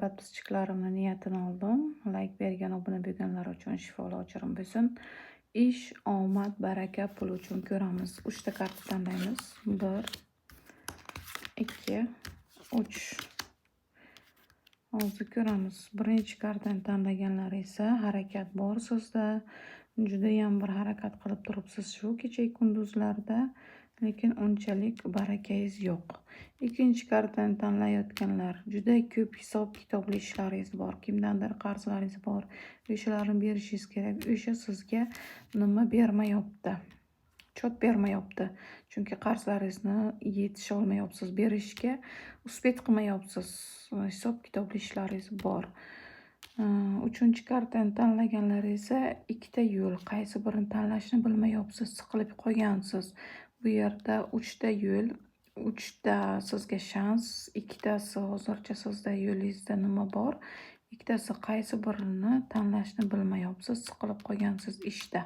Подписчиklarimni niyatini oldim. Like bergan, obuna bo'lganlar uchun shifoli ochirim bo'lsin. Ish, omad, baraka, pul uchun ko'ramiz. 3 ta karta tanlaymiz. 1, 2, 3. Hozir ko'ramiz. Birinchi kartani tanlaganlar esa harakat bor sizda. Judayam bir harakat qilib turibsiz shu kecha kunduzlarda, lekin unchalik barakangiz yo'q. Ikkinchi kartani tanlayotganlar juda ko'p hisob-kitobli ishlaringiz bor. Kimdandir qarzlaringiz bor. O'shalarni berishingiz kerak. O'sha sizga nima bermayapti? Chot bermayapti. Chunki qarzlaringizni yetisha olmayapsiz, berishga uspet qilmayapsiz. Hisob-kitobli ishlaringiz bor. Uchinchi kartani tanlaganlar esa ikkita yo'l. Qaysi birini tanlashni bilmayapsiz, siqilib qolgansiz. Bu yerda 3 ta yo'l, 3 ta sizga shans, ikkitasi hozircha sizda yo'lingizda nima bor? Ikkitasi qaysi birini tanlashni bilmayapsiz, siqilib qolgansiz ishda.